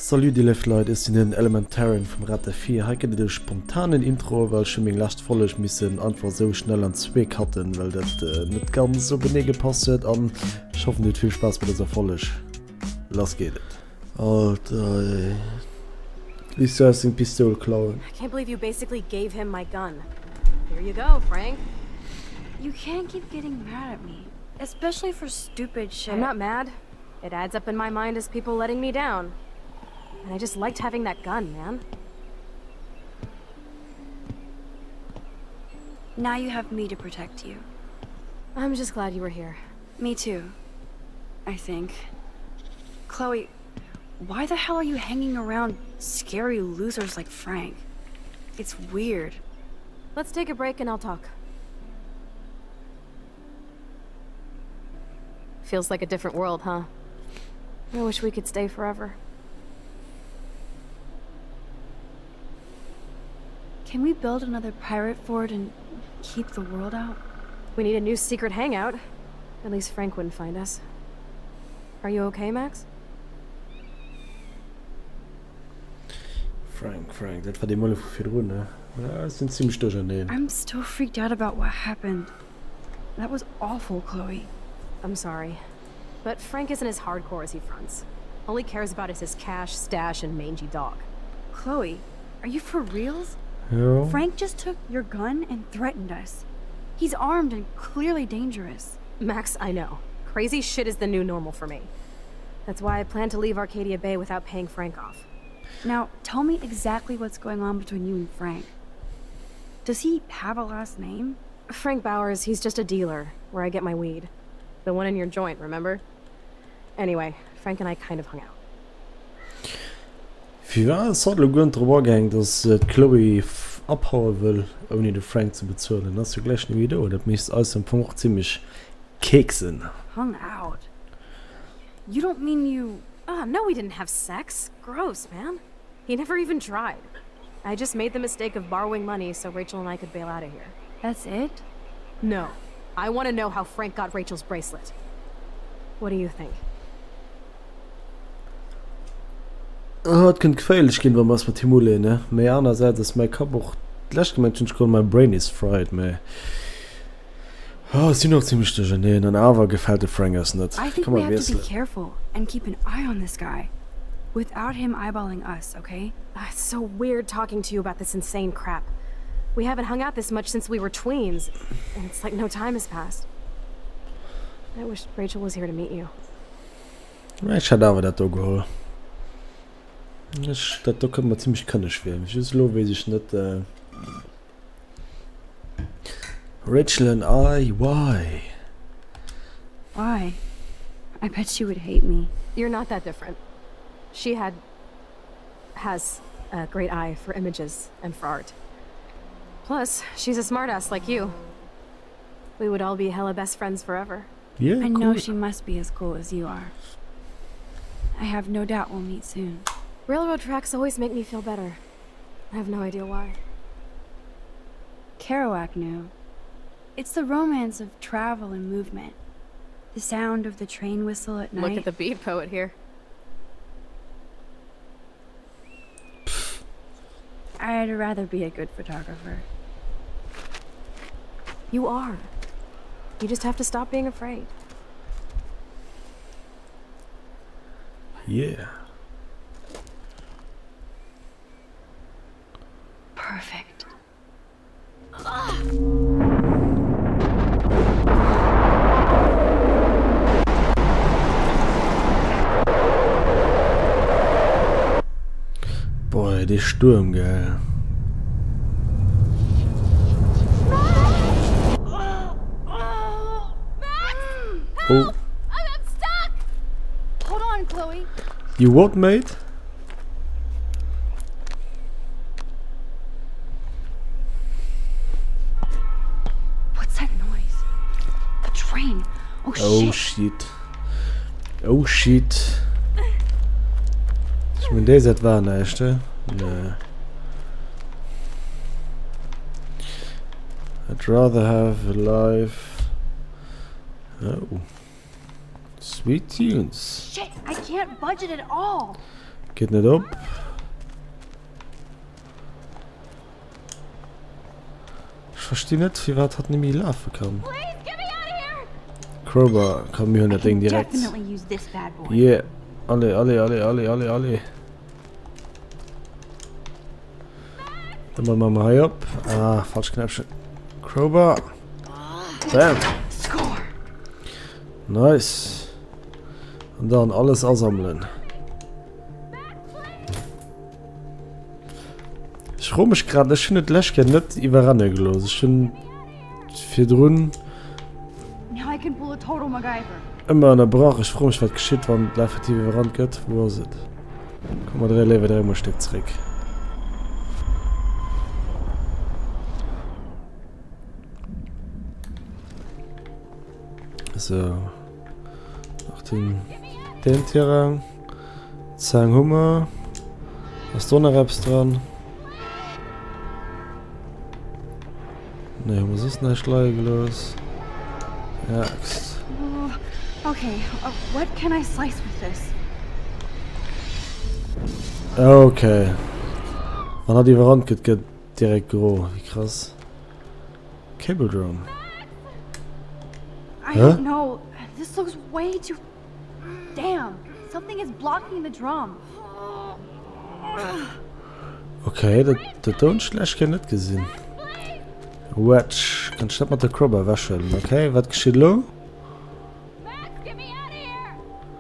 Salut die Leute, es sind den Elementaren vom Rat der Vier. Heute geht es spontanen Intro, weil schon mein last Folge müssen einfach so schnell an zwei hatten, weil das nicht ganz so genau gepasst hat. Und ich hoffe, nicht viel Spaß mit dieser Folge. Los geht's. Alter, ey. LiS ist ein Pistole klauen. I can't believe you basically gave him my gun. Here you go, Frank. You can't keep getting mad at me, especially for stupid shit. I'm not mad. It adds up in my mind as people letting me down. And I just liked having that gun, man. Now you have me to protect you. I'm just glad you were here. Me too, I think. Chloe, why the hell are you hanging around scary losers like Frank? It's weird. Let's take a break and I'll talk. Feels like a different world, huh? I wish we could stay forever. Can we build another pirate fort and keep the world out? We need a new secret hangout. At least Frank wouldn't find us. Are you okay, Max? Frank, das war die Molle für die Runde. Ja, es sind ziemlich durcheinander. I'm still freaked out about what happened. That was awful, Chloe. I'm sorry. But Frank isn't as hardcore as he fronts. All he cares about is his cash, stash, and mangy dog. Chloe, are you for reals? Ja. Frank just took your gun and threatened us. He's armed and clearly dangerous. Max, I know. Crazy shit is the new normal for me. That's why I plan to leave Arcadia Bay without paying Frank off. Now, tell me exactly what's going on between you and Frank. Does he have a last name? Frank Bowers, he's just a dealer, where I get my weed. The one in your joint, remember? Anyway, Frank and I kind of hung out. Wie war es hat gut drüber gegangen, dass Chloe abhauen will, ohne den Frank zu bezahlen? Hast du gleich eine Idee? Das müsste aus dem Punkt ziemlich keksen. Hung out? You don't mean you... No, we didn't have sex. Gross, man. He never even tried. I just made the mistake of borrowing money so Rachel and I could bail out of here. That's it? No. I want to know how Frank got Rachel's bracelet. What do you think? Hat kein gefährlich gehen, wenn man es mit Timule, ne? Aber andererseits ist mein Kopf auch gleich gemeint, mein Brain is fried, me. Oh, es sind noch ziemlich durcheinander, und aber gefällt der Frank es nicht. I think we have to be careful and keep an eye on this guy. Without him eyeballing us, okay? It's so weird talking to you about this insane crap. We haven't hung out this much since we were tweens, and it's like no time has passed. I wish Rachel was here to meet you. Ich hatte aber das auch geholt. Das kann man ziemlich kannisch werden. Ich weiß nicht, Rachel and I, why? Why? I bet she would hate me. You're not that different. She has a great eye for images and for art. Plus, she's a smartass like you. We would all be hella best friends forever. Yeah, I cool. know she must be as cool as you are. I have no doubt we'll meet soon. Railroad tracks always make me feel better. I have no idea why. Kerouac knew. It's the romance of travel and movement. The sound of the train whistle at night. Look at the beat poet here. I'd rather be a good photographer. You are. You just have to stop being afraid. Yeah. Perfect. Boah, der Sturm, gell. Oh. I'm stuck! Hold on, Chloe. You what, mate? What's that noise? A train. Oh, Oh shit. shit. Oh shit. Ich mein, das war nicht, ne? Ne. I'd rather have a life. Oh. Sweet tunes. Shit, I can't budget at all. Geht nicht ab. Ich verstehe nicht, wie weit hat nämlich laufen kann. Crowbar kann mir nicht Ding direkt. Yeah. Alle. Dann machen wir mal hier ab. Ah, falsch Knöpfchen. Crowbar. Bam. Nice. Und dann alles ansammeln. Ich freue mich gerade, dass ich nicht Läschchen nicht überrennen gelöst. Ich bin für drin. Immer an der Brache. Ich freue mich, was geschieht, wenn die effektive überrannt geht. Wo ist es? Komm mal, 3 Leben, 3 mal Stück zurück. So. Nach den Terrain. 10 Hummer. Was da noch etwas dran? Ne, was ist denn los? Ja, Okay, what can I slice with this? okay. Man hat die Verand geht direkt groß. Wie krass. Cable Drum. I don't know. This looks way too... Damn. Something is blocking the drum. Okay, das don't schlecht nicht gesehen. Wedge. Dann schnapp mal der Crowbar waschen. Okay, was geschieht lo?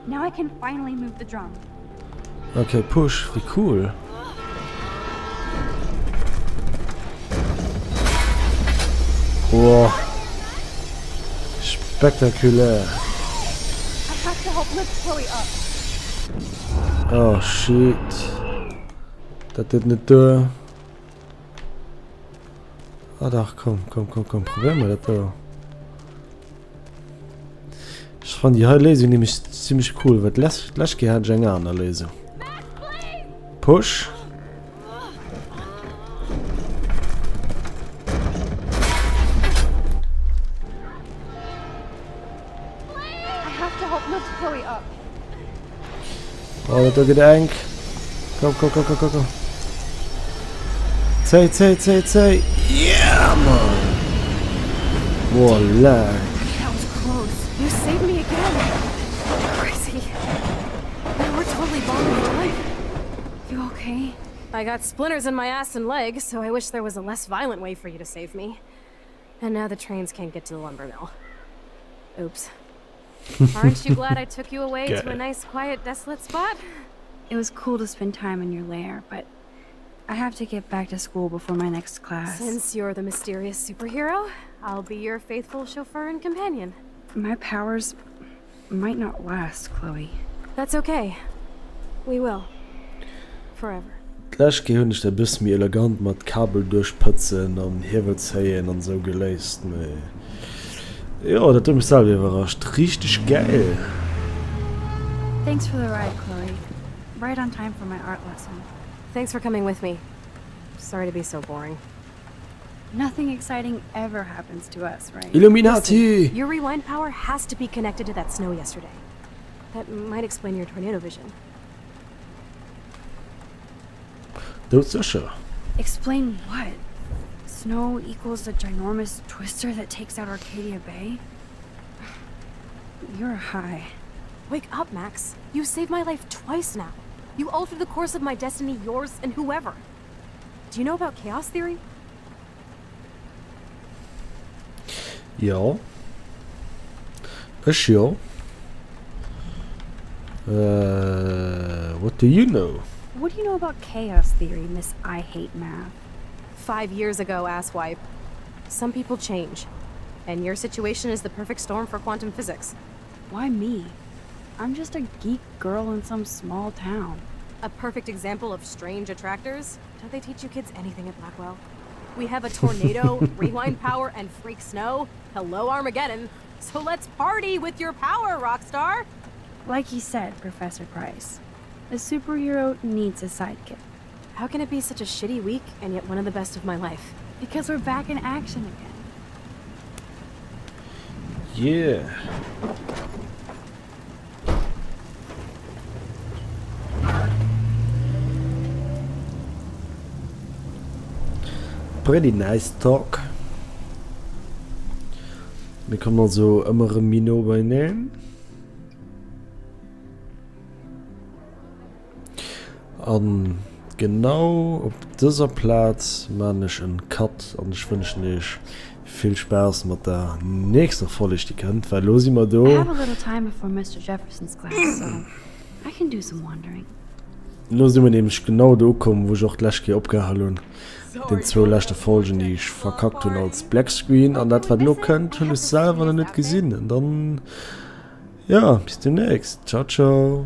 Now I can finally move the drum. Okay, push. Wie cool. Wow. Spektakulär. I have to help lift Chloe up. Oh shit. Das ist nicht da. Ah doch, komm. Probieren wir das da. Ich fand die Lesung nämlich ziemlich cool, weil Lasch hat schon an der Lesung. Push. Oh, das geht eng. Komm. Zäh. Yeah, man. Wow, lag. That was close. You saved me again. Crazy. We were totally bombing the leg. You okay? I got splinters in my ass and leg, so I wish there was a less violent way for you to save me. And now the trains can't get to the lumber mill. Oops. Aren't you glad I took you away to a nice, quiet, desolate spot? It was cool to spend time in your lair, but I have to get back to school before my next class. Since you're the mysterious superhero, I'll be your faithful chauffeur and companion. My powers might not last, Chloe. That's okay. We will. Forever. Gleich gehöre ich ein bisschen mehr elegant mit Kabel durchputzen und Hebelzehen und so gelöst. Ja, das hat mich selber überrascht. Richtig geil. Thanks for the ride, Chloe. Right on time for my art lesson. Thanks for coming with me. Sorry to be so boring. Nothing exciting ever happens to us, right? Illuminati! Listen, your rewind power has to be connected to that snow yesterday. That might explain your tornado vision. Das ist sicher. Explain what? Snow equals a ginormous twister that takes out Arcadia Bay? You're high. Wake up, Max. You saved my life twice now. You altered the course of my destiny, yours, and whoever. Do you know about chaos theory? Ja. Ich ja. What do you know? What do you know about chaos theory, Miss I Hate Math? 5 years ago, asswipe. Some people change. And your situation is the perfect storm for quantum physics. Why me? I'm just a geek girl in some small town. A perfect example of strange attractors? Don't they teach you kids anything at Blackwell? We have a tornado, rewind power, and freak snow. Hello, Armageddon. So let's party with your power, Rockstar! Like you said, Professor Price, a superhero needs a sidekick. How can it be such a shitty week and yet one of the best of my life? Because we're back in action again. Yeah. pretty nice talk. Wir können also immer ein Mino beinehmen. Und genau auf dieser Platz mache ich einen Cut und ich wünsche euch viel Spaß mit der nächsten Folge, die kennt, weil los immer I da. have a little time before Mr. Jefferson's class, so I can do some wandering. Los immer nämlich genau da kommen, wo ich auch gleich abgehalten habe. Den 2 letzten Folgen, die ich verkackt habe als Blackscreen. Und das, was ihr könnt, habe ich selber noch nicht gesehen. Und dann, ja, bis demnächst. Ciao, ciao.